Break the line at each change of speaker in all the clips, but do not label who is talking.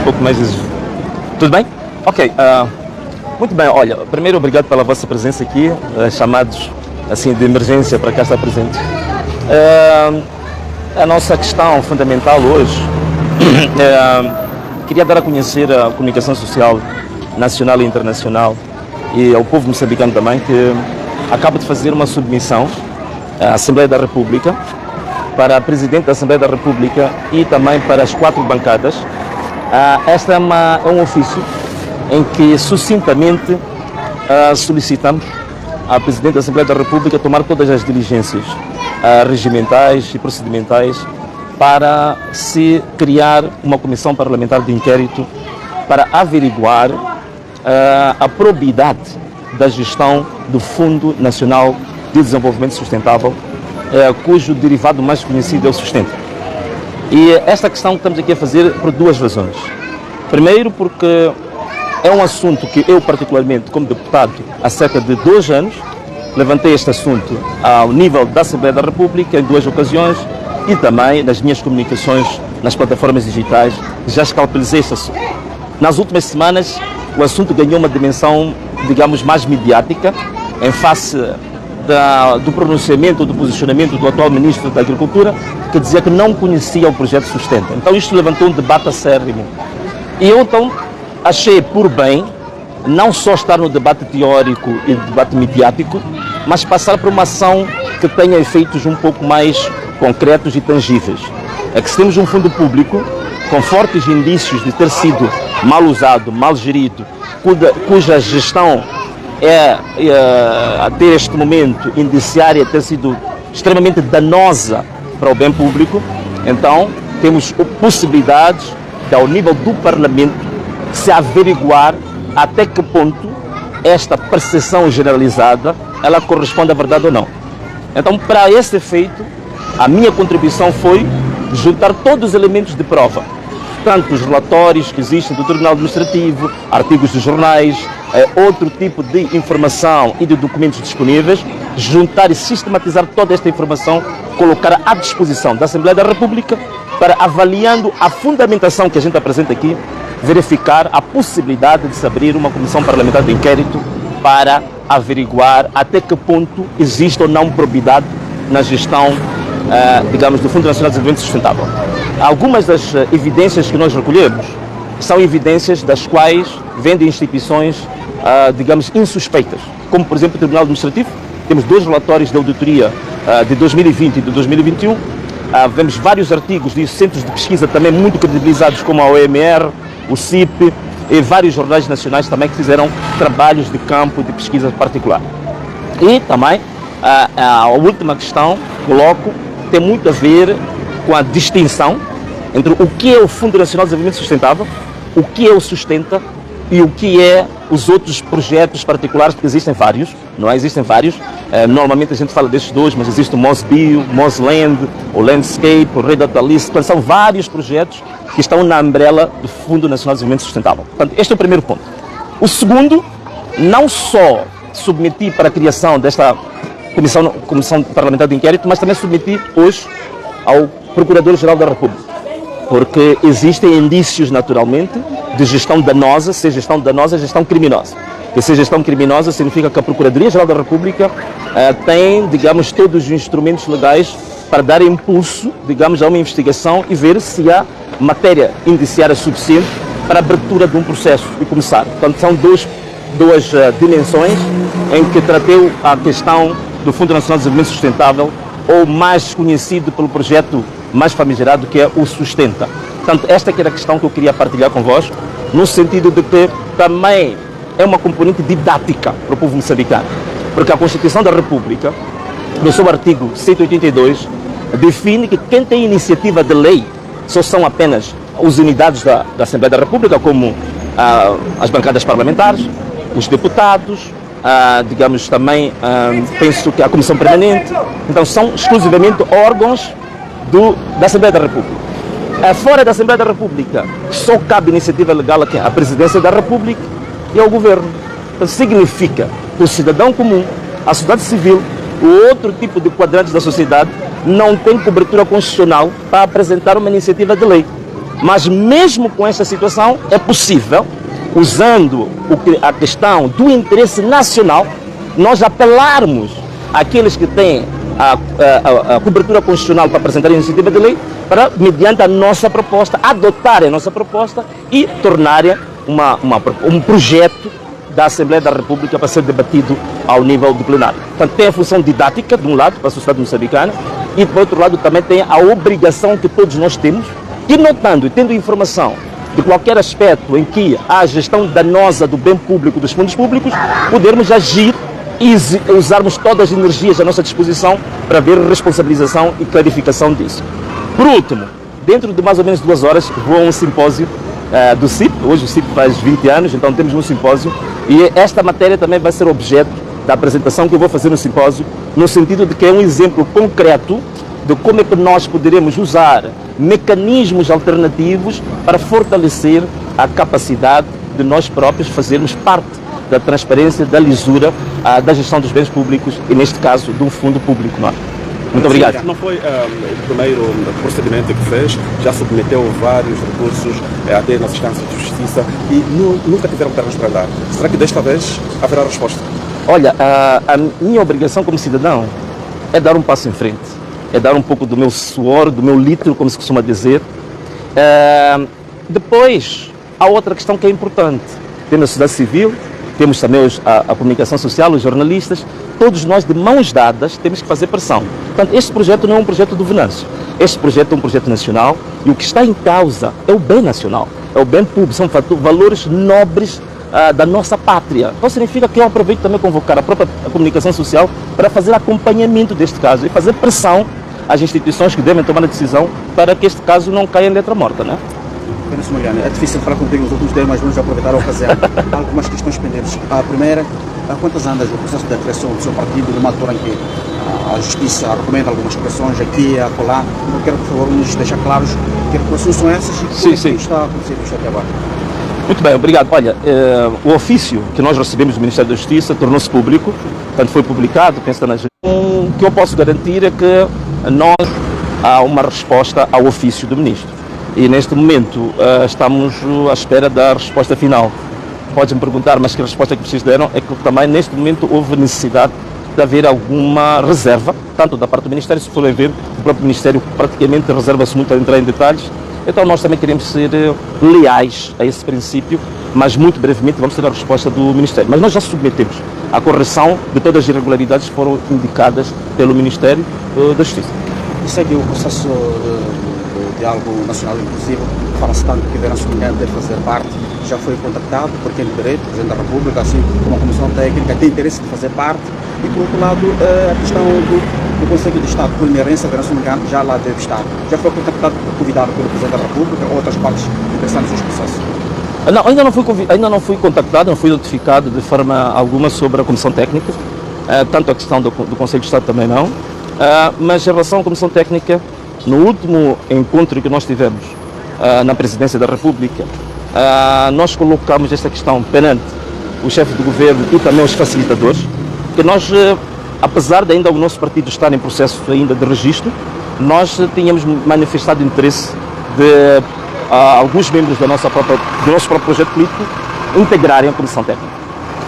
pouco mais... Tudo bem? Ok. Muito bem, olha, primeiro obrigado pela vossa presença aqui, chamados assim de emergência para cá estar presente. A nossa questão fundamental hoje, queria dar a conhecer a comunicação social nacional e internacional e ao povo moçambicano também, que acaba de fazer uma submissão à Assembleia da República, para a Presidente da Assembleia da República e também para as 4 bancadas. Esta é um ofício em que sucintamente solicitamos à Presidente da Assembleia da República tomar todas as diligências regimentais e procedimentais para se criar uma comissão parlamentar de inquérito para averiguar a probidade da gestão do Fundo Nacional de Desenvolvimento Sustentável, cujo derivado mais conhecido é o Sustenta. E esta questão que estamos aqui a fazer por 2 razões. Primeiro, porque é um assunto que eu, particularmente, como deputado, há cerca de 2 anos, levantei este assunto ao nível da Assembleia da República em 2 ocasiões e também nas minhas comunicações nas plataformas digitais, já escalpelizei este assunto. Nas últimas semanas, o assunto ganhou uma dimensão, digamos, mais midiática, em face do pronunciamento, do posicionamento do atual Ministro da Agricultura, que dizia que não conhecia o projeto Sustenta. Então isto levantou um debate acérrimo. E eu então achei por bem não só estar no debate teórico e debate midiático, mas passar por uma ação que tenha efeitos um pouco mais concretos e tangíveis. É que se temos um fundo público com fortes indícios de ter sido mal usado, mal gerido, cuja gestão até este momento, indiciária, ter sido extremamente danosa para o bem público, então temos possibilidades de, ao nível do Parlamento, se averiguar até que ponto esta percepção generalizada ela corresponde à verdade ou não. Então, para esse efeito, a minha contribuição foi juntar todos os elementos de prova, tanto os relatórios que existem do Tribunal Administrativo, artigos dos jornais, outro tipo de informação e de documentos disponíveis, juntar e sistematizar toda esta informação, colocar à disposição da Assembleia da República para, avaliando a fundamentação que a gente apresenta aqui, verificar a possibilidade de se abrir uma comissão parlamentar de inquérito para averiguar até que ponto existe ou não probidade na gestão, digamos, do Fundo Nacional de Desenvolvimento Sustentável. Algumas das evidências que nós recolhemos são evidências das quais vêm de instituições, digamos, insuspeitas, como, por exemplo, o Tribunal Administrativo. Temos 2 relatórios de auditoria de 2020 e de 2021. Vemos vários artigos de centros de pesquisa também muito credibilizados, como a OMR, o CIP e vários jornais nacionais também que fizeram trabalhos de campo de pesquisa particular. E também a última questão que coloco tem muito a ver com a distinção entre o que é o Fundo Nacional de Desenvolvimento Sustentável, o que é o Sustenta e o que é os outros projetos particulares, porque existem vários, não é? Existem vários. Normalmente a gente fala destes 2, mas existe o MOSBio, MOSLand, o Landscape, o Red Data List, portanto, são vários projetos que estão na umbrella do Fundo Nacional de Desenvolvimento Sustentável. Portanto, este é o primeiro ponto. O segundo, não só submeti para a criação desta comissão parlamentar de inquérito, mas também submeti hoje ao Procurador-Geral da República, porque existem indícios, naturalmente, de gestão danosa, seja gestão danosa, gestão criminosa. Que se gestão criminosa significa que a Procuradoria-Geral da República tem, digamos, todos os instrumentos legais para dar impulso, digamos, a uma investigação e ver se há matéria indiciária suficiente para a abertura de um processo e começar. Portanto, são duas dimensões em que tratei a questão do Fundo Nacional de Desenvolvimento Sustentável, ou mais conhecido pelo projeto mais famigerado, que é o Sustenta. Portanto, esta que era a questão que eu queria partilhar convosco, no sentido de que também é uma componente didática para o povo moçambicano, porque a Constituição da República, no seu artigo 182, define que quem tem iniciativa de lei só são apenas as unidades da Assembleia da República, como as bancadas parlamentares, os deputados, digamos também, penso que a Comissão Permanente. Então são exclusivamente órgãos da Assembleia da República. Fora da Assembleia da República, só cabe iniciativa legal aqui à Presidência da República e ao Governo. Então, significa que o cidadão comum, a sociedade civil, o outro tipo de quadrantes da sociedade não tem cobertura constitucional para apresentar uma iniciativa de lei. Mas mesmo com esta situação, é possível, usando a questão do interesse nacional, nós apelarmos àqueles que têm a cobertura constitucional para apresentar a iniciativa de lei, para, mediante a nossa proposta, adotarem a nossa proposta e tornarem um projeto da Assembleia da República para ser debatido ao nível do plenário. Portanto, tem a função didática, de um lado, para a sociedade moçambicana, e, por outro lado, também tem a obrigação que todos nós temos, que notando e tendo informação de qualquer aspecto em que há gestão danosa do bem público, dos fundos públicos, podermos agir e usarmos todas as energias à nossa disposição para ver responsabilização e clarificação disso. Por último, dentro de mais ou menos 2 horas, vou a um simpósio do CIP. Hoje o CIP faz 20 anos, então temos um simpósio, e esta matéria também vai ser objeto da apresentação que eu vou fazer no simpósio, no sentido de que é um exemplo concreto de como é que nós poderemos usar mecanismos alternativos para fortalecer a capacidade de nós próprios fazermos parte da transparência, da lisura, da gestão dos bens públicos e, neste caso, de um fundo público. Muito obrigado.
Não foi o primeiro procedimento que fez, já submeteu vários recursos até nas instâncias de justiça e nunca tiveram pernas para andar. Será que desta vez haverá resposta?
Olha, a minha obrigação como cidadão é dar um passo em frente, é dar um pouco do meu suor, do meu litro, como se costuma dizer. Depois, há outra questão que é importante. Temos a sociedade civil, temos também a comunicação social, os jornalistas, todos nós de mãos dadas temos que fazer pressão. Portanto, este projeto não é um projeto do Venâncio, este projeto é um projeto nacional e o que está em causa é o bem nacional, é o bem público, são valores nobres da nossa pátria. Então significa que eu aproveito também convocar a própria comunicação social para fazer acompanhamento deste caso e fazer pressão às instituições que devem tomar a decisão para que este caso não caia em letra morta, né?
Apenas Mariana, é difícil falar contigo nos últimos dias, mas vamos aproveitar a ocasião. Há algumas questões pendentes. A primeira, há quantas andas o processo de criação do seu partido, numa altura em que a Justiça recomenda algumas correções aqui e acolá? Eu quero, por favor, nos deixar claros que correções são essas e como está a acontecer isto até agora.
Muito bem, obrigado. Olha, o ofício que nós recebemos do Ministério da Justiça tornou-se público, portanto foi publicado, penso na o que eu posso garantir é que nós há uma resposta ao ofício do Ministro. E neste momento estamos à espera da resposta final. Podes-me perguntar, mas que resposta que vocês deram é que também neste momento houve necessidade de haver alguma reserva, tanto da parte do Ministério, se forem ver, o próprio Ministério praticamente reserva-se muito a entrar em detalhes. Então nós também queremos ser leais a esse princípio, mas muito brevemente vamos ter a resposta do Ministério. Mas nós já submetemos a correção de todas as irregularidades que foram indicadas pelo Ministério da Justiça.
E segue o processo de diálogo nacional inclusivo, fala-se tanto que Venâncio Mondlane deve fazer parte, já foi contactado por quem de direito, o Presidente da República, assim como a Comissão Técnica, tem interesse de fazer parte, e por outro lado a questão do Conselho de Estado, por inerência, Venâncio Mondlane já lá deve estar. Já foi contactado, convidado pelo Presidente da República ou outras partes interessantes neste processo?
Não, ainda não fui contactado, não fui notificado de forma alguma sobre a Comissão Técnica, tanto a questão do Conselho de Estado também não, mas em relação à Comissão Técnica, no último encontro que nós tivemos na Presidência da República, nós colocamos esta questão perante o chefe do governo e também os facilitadores, que nós, apesar de ainda o nosso partido estar em processo ainda de registro, nós tínhamos manifestado interesse de alguns membros do nosso próprio projeto político integrarem a Comissão Técnica.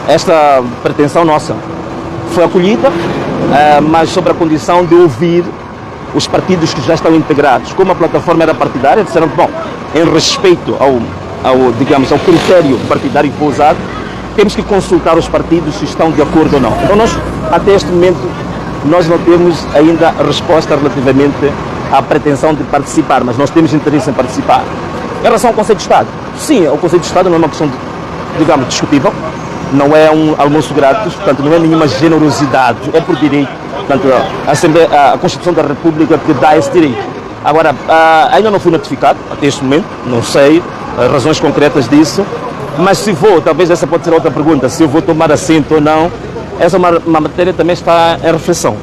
Esta pretensão nossa foi acolhida, mas sobre a condição de ouvir os partidos que já estão integrados. Como a plataforma era partidária, disseram que, bom, em respeito ao critério partidário que foi usado, temos que consultar os partidos se estão de acordo ou não. Então nós, até este momento, nós não temos ainda resposta relativamente à pretensão de participar, mas nós temos interesse em participar. Em relação ao Conselho de Estado, sim, o Conselho de Estado não é uma questão, discutível, não é um almoço grátis, portanto não é nenhuma generosidade, é por direito. Portanto, a Constituição da República que dá esse direito. Agora, ainda não fui notificado, até este momento, não sei as razões concretas disso, mas se vou, talvez essa pode ser outra pergunta, se eu vou tomar assento ou não, essa é uma matéria também está em reflexão.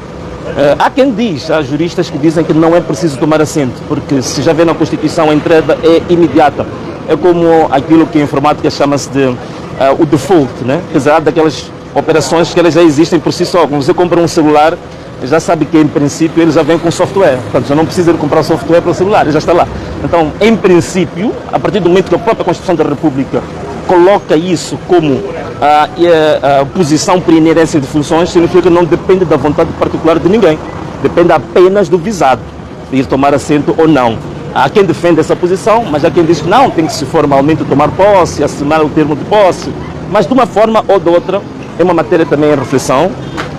Há quem diz, há juristas que dizem que não é preciso tomar assento, porque se já vê na Constituição a entrada é imediata. É como aquilo que em informática chama-se de o default, né? Apesar daquelas operações que elas já existem por si só. Quando você compra um celular, já sabe que em princípio ele já vem com software, portanto já não precisa de comprar software para o celular, ele já está lá. Então, em princípio, a partir do momento que a própria Constituição da República coloca isso como a posição por inerência de funções, significa que não depende da vontade particular de ninguém, depende apenas do visado, de ir tomar assento ou não. Há quem defende essa posição, mas há quem diz que não, tem que se formalmente tomar posse, assinar o termo de posse, mas de uma forma ou de outra, é uma matéria também em reflexão,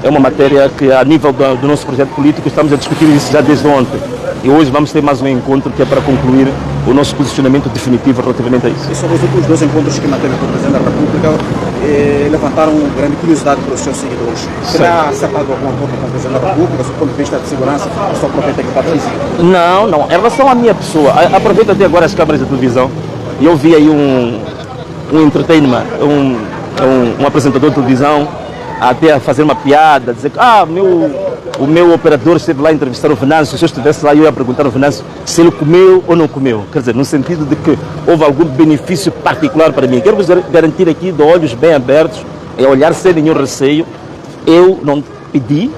é uma matéria que a nível do nosso projeto político estamos a discutir isso já desde ontem. E hoje vamos ter mais um encontro que é para concluir o nosso posicionamento definitivo relativamente a isso.
E sobre os últimos 2 encontros que manteve com o Presidente da República, levantaram grande curiosidade para os seus seguidores. Será acertado algum acordo com o Presidente da República, do ponto de vista de segurança, a sua própria integridade física?
Não, não. Em relação à minha pessoa, aproveito até agora as câmaras de televisão e eu vi aí um entertainment, um apresentador de televisão até a fazer uma piada, dizer que o meu operador esteve lá a entrevistar o Venâncio, se eu estivesse lá eu ia perguntar ao Venâncio se ele comeu ou não comeu. Quer dizer, no sentido de que houve algum benefício particular para mim. Quero vos garantir aqui, de olhos bem abertos, é olhar sem nenhum receio. Eu não pedi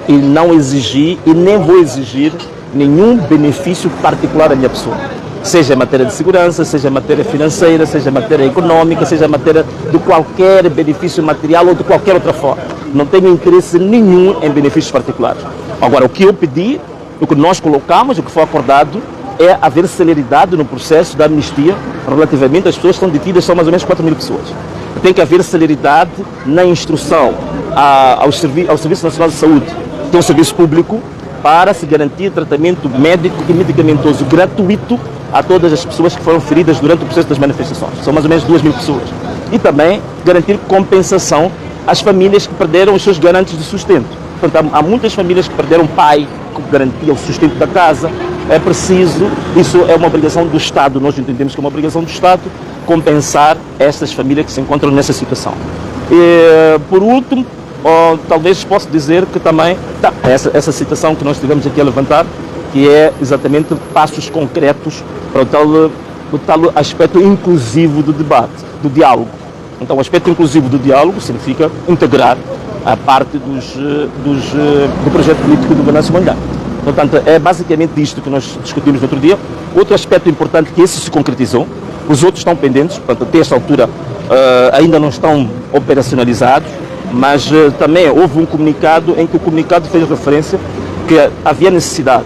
e não exigi e nem vou exigir nenhum benefício particular à minha pessoa. Seja em matéria de segurança, seja em matéria financeira, seja em matéria econômica, seja em matéria de qualquer benefício material ou de qualquer outra forma. Não tenho interesse nenhum em benefícios particulares. Agora, o que eu pedi, o que nós colocamos, o que foi acordado, é haver celeridade no processo da amnistia relativamente às pessoas que estão detidas, são mais ou menos 4.000 pessoas. Tem que haver celeridade na instrução ao Serviço Nacional de Saúde, que é um serviço público, para se garantir tratamento médico e medicamentoso gratuito a todas as pessoas que foram feridas durante o processo das manifestações. São mais ou menos 2.000 pessoas. E também garantir compensação às famílias que perderam os seus garantes de sustento. Portanto, há muitas famílias que perderam pai, que garantia o sustento da casa. É preciso, isso é uma obrigação do Estado, nós entendemos que é uma obrigação do Estado, compensar estas famílias que se encontram nessa situação. E, por último, talvez possa dizer que também essa situação que nós tivemos aqui a levantar, que é exatamente passos concretos para o tal aspecto inclusivo do debate, do diálogo. Então, o aspecto inclusivo do diálogo significa integrar a parte do projeto político do Venâncio Mondlane. Portanto, é basicamente isto que nós discutimos no outro dia. Outro aspecto importante que esse se concretizou, os outros estão pendentes, portanto, até esta altura ainda não estão operacionalizados, mas também houve um comunicado em que o comunicado fez referência que havia necessidade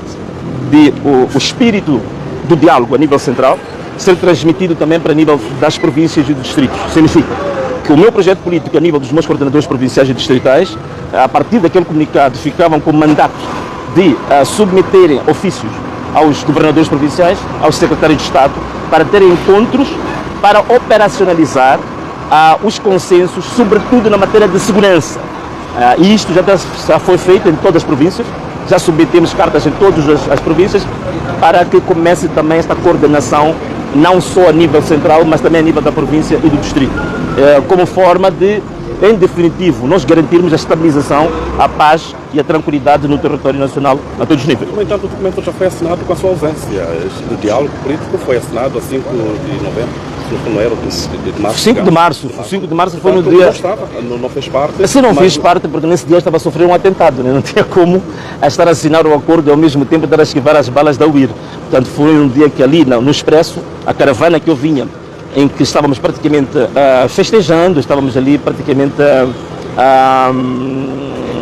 de o espírito do diálogo a nível central ser transmitido também para nível das províncias e dos distritos. Significa que o meu projeto político a nível dos meus coordenadores provinciais e distritais, a partir daquele comunicado, ficavam com mandato de submeterem ofícios aos governadores provinciais, aos secretários de Estado, para terem encontros para operacionalizar os consensos, sobretudo na matéria de segurança. E isto já foi feito em todas as províncias, já submetemos cartas em todas as províncias para que comece também esta coordenação, não só a nível central, mas também a nível da província e do distrito, como forma de, em definitivo, nós garantirmos a estabilização, a paz e a tranquilidade no território nacional a todos os níveis.
No entanto, o documento já foi assinado com a sua ausência. O diálogo político foi assinado a 5 de novembro. Não era de março.
5 de março. 5 de março foi no dia.
Não estava, não fez parte.
Assim não fiz parte, porque nesse dia eu estava a sofrer um atentado, né? Não tinha como estar a assinar o acordo e ao mesmo tempo estar a esquivar as balas da UIR. Portanto, foi um dia que ali no Expresso, a caravana que eu vinha, em que estávamos praticamente festejando, estávamos ali praticamente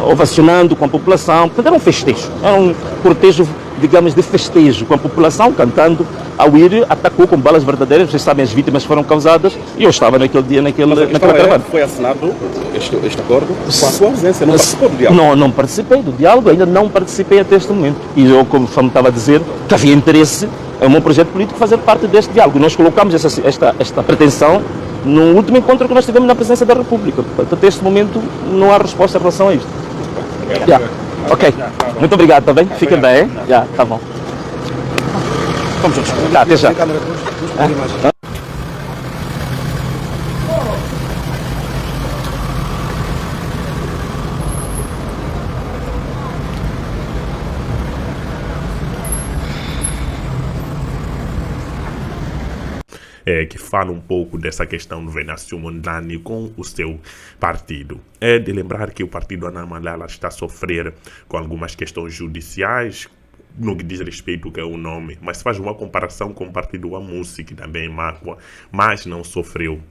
ovacionando com a população. Portanto, era um festejo, era um cortejo, digamos, de festejo com a população, cantando. A UIR atacou com balas verdadeiras, vocês sabem, as vítimas foram causadas e eu estava naquele dia, naquela caravana.
Foi assinado este acordo com a sua ausência, não participou do diálogo?
Não participei do diálogo, ainda não participei até este momento. E eu, como estava a dizer, que havia interesse em um projeto político fazer parte deste diálogo. Nós colocamos esta pretensão no último encontro que nós tivemos na presidência da República. Portanto, até este momento não há resposta em relação a isto. Ok, muito obrigado, está bem? Fiquem bem, já, tá bom.
Vamos juntos.
Até já.
que fala um pouco dessa questão do Venâncio Mondlane com o seu partido. É de lembrar que o partido Ana Malala está a sofrer com algumas questões judiciais, no que diz respeito ao que é o nome, mas se faz uma comparação com o partido Amusi, que também é mácua, mas não sofreu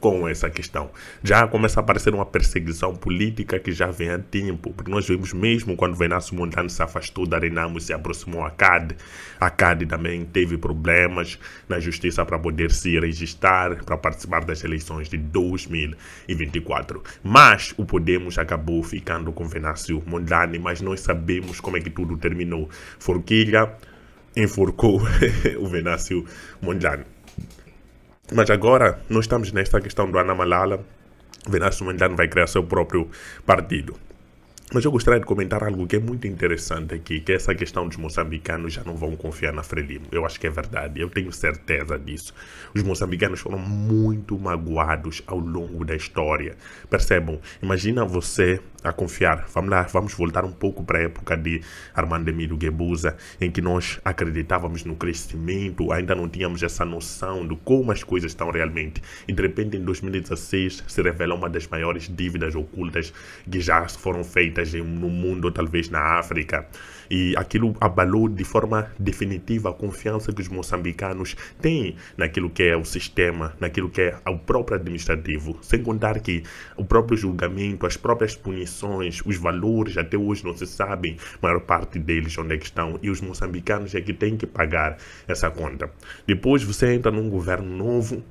com essa questão. Já começa a aparecer uma perseguição política que já vem há tempo, porque nós vimos mesmo quando Venâncio Mondlane se afastou da Renamo e se aproximou a CAD. A CAD também teve problemas na justiça para poder se registrar para participar das eleições de 2024. Mas o Podemos acabou ficando com Venâncio Mondlane, mas nós sabemos como é que tudo terminou. Forquilha enforcou o Venâncio Mondlane. Mas agora nós estamos nesta questão do Ana Malala. Venâncio Mondlane vai criar seu próprio partido. Mas eu gostaria de comentar algo que é muito interessante aqui, que é essa questão dos moçambicanos já não vão confiar na Frelimo. Eu acho que é verdade, eu tenho certeza disso. Os moçambicanos foram muito magoados ao longo da história. Percebam, imagina você a confiar. Vamos lá, vamos voltar um pouco para a época de Armando Emílio Guebuza, em que nós acreditávamos no crescimento, ainda não tínhamos essa noção de como as coisas estão realmente. E de repente, em 2016, se revela uma das maiores dívidas ocultas que já foram feitas no mundo, ou talvez na África, e aquilo abalou de forma definitiva a confiança que os moçambicanos têm naquilo que é o sistema, naquilo que é o próprio administrativo, sem contar que o próprio julgamento, as próprias punições, os valores até hoje não se sabem, a maior parte deles onde é que estão, e os moçambicanos é que têm que pagar essa conta. Depois você entra num governo novo,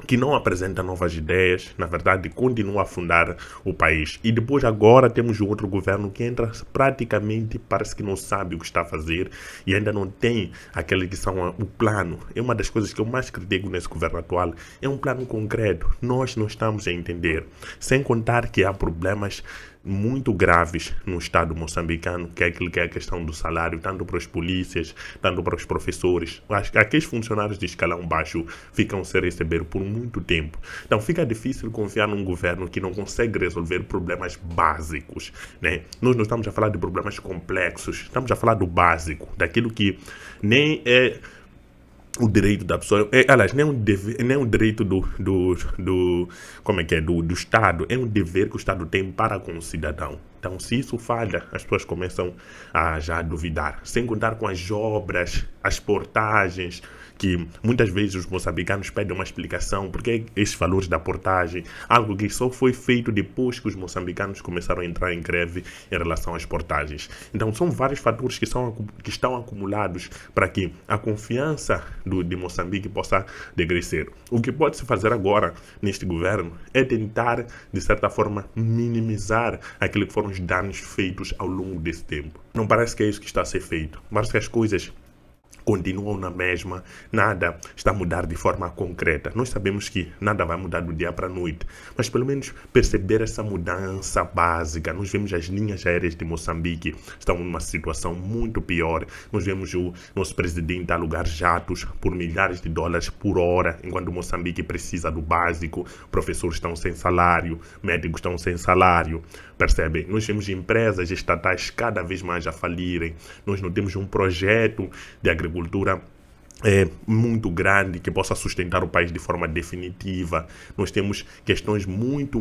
que não apresenta novas ideias, na verdade continua a afundar o país. E depois agora temos um outro governo que entra praticamente, parece que não sabe o que está a fazer e ainda não tem aquele que são o plano. É uma das coisas que eu mais critico nesse governo atual, é um plano concreto. Nós não estamos a entender, sem contar que há problemas muito graves no Estado moçambicano, que é aquilo que é a questão do salário, tanto para os polícias, tanto para os professores. Aqueles funcionários de escalão baixo ficam sem receber por muito tempo. Então fica difícil confiar num governo que não consegue resolver problemas básicos, né? Nós não estamos a falar de problemas complexos, estamos a falar do básico, daquilo que nem é o direito da pessoa, aliás, nem um direito do Estado, é um dever que o Estado tem para com o cidadão. Então, se isso falha, as pessoas começam a já duvidar. Sem contar com as obras, as portagens, que muitas vezes os moçambicanos pedem uma explicação porque esses valores da portagem, algo que só foi feito depois que os moçambicanos começaram a entrar em greve em relação às portagens. Então, são vários fatores que estão acumulados para que a confiança de Moçambique possa degrecer. O que pode se fazer agora neste governo é tentar, de certa forma, minimizar aquilo que foram os danos feitos ao longo desse tempo. Não parece que é isso que está a ser feito. Parece que as coisas continuam na mesma, nada está a mudar de forma concreta. Nós sabemos que nada vai mudar do dia para a noite, mas pelo menos perceber essa mudança básica. Nós vemos as linhas aéreas de Moçambique estão numa situação muito pior. Nós vemos o nosso presidente alugar jatos por milhares de dólares por hora, enquanto Moçambique precisa do básico. Professores estão sem salário, médicos estão sem salário, percebem? Nós vemos empresas estatais cada vez mais a falirem. Nós não temos um projeto de agricultura muito grande que possa sustentar o país de forma definitiva. Nós temos questões muito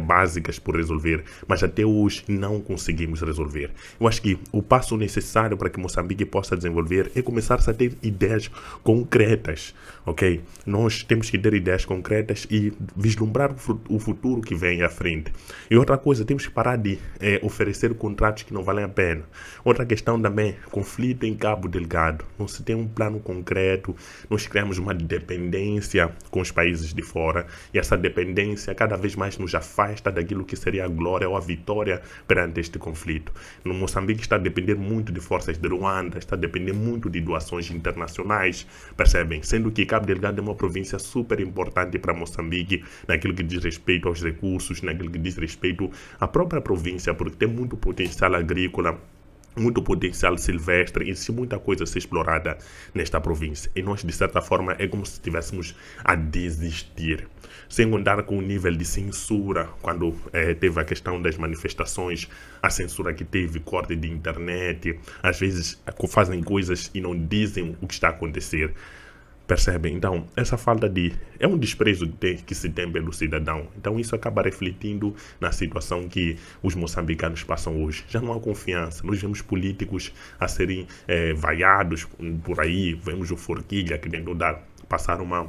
básicas por resolver, mas até hoje não conseguimos resolver. Eu acho que o passo necessário para que Moçambique possa desenvolver é começar a ter ideias concretas, ok? Nós temos que ter ideias concretas e vislumbrar o futuro que vem à frente. E outra coisa, temos que parar de oferecer contratos que não valem a pena. Outra questão também, conflito em Cabo Delgado. Não se tem um plano concreto, nós criamos uma dependência com os países de fora e essa dependência cada vez mais nos afasta daquilo que seria a glória ou a vitória perante este conflito. No Moçambique está a depender muito de forças de Ruanda, está a depender muito de doações internacionais, percebem? Sendo que Cabo Delgado é uma província super importante para Moçambique naquilo que diz respeito aos recursos, naquilo que diz respeito à própria província, porque tem muito potencial agrícola, muito potencial silvestre, existe muita coisa a ser explorada nesta província. E nós, de certa forma, é como se estivéssemos a desistir. Sem contar com o nível de censura, quando teve a questão das manifestações, a censura que teve, corte de internet, às vezes fazem coisas e não dizem o que está a acontecer. Percebem? Então, essa falta de... é um desprezo que se tem pelo cidadão. Então, isso acaba refletindo na situação que os moçambicanos passam hoje. Já não há confiança. Nós vemos políticos a serem vaiados por aí. Vemos o Forquilha querendo passar uma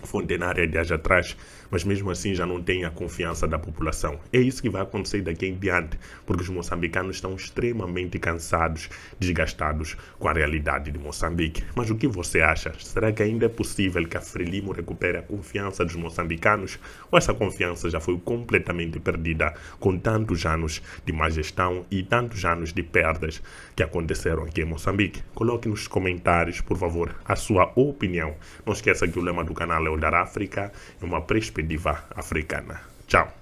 fontenária de anos atrás, mas mesmo assim já não tem a confiança da população. É isso que vai acontecer daqui em diante, porque os moçambicanos estão extremamente cansados, desgastados com a realidade de Moçambique. Mas o que você acha? Será que ainda é possível que a Frelimo recupere a confiança dos moçambicanos? Ou essa confiança já foi completamente perdida com tantos anos de má gestão e tantos anos de perdas que aconteceram aqui em Moçambique? Coloque nos comentários, por favor, a sua opinião. Não esqueça que o lema do canal é Olhar África, é uma perspectiva africana. Tchau!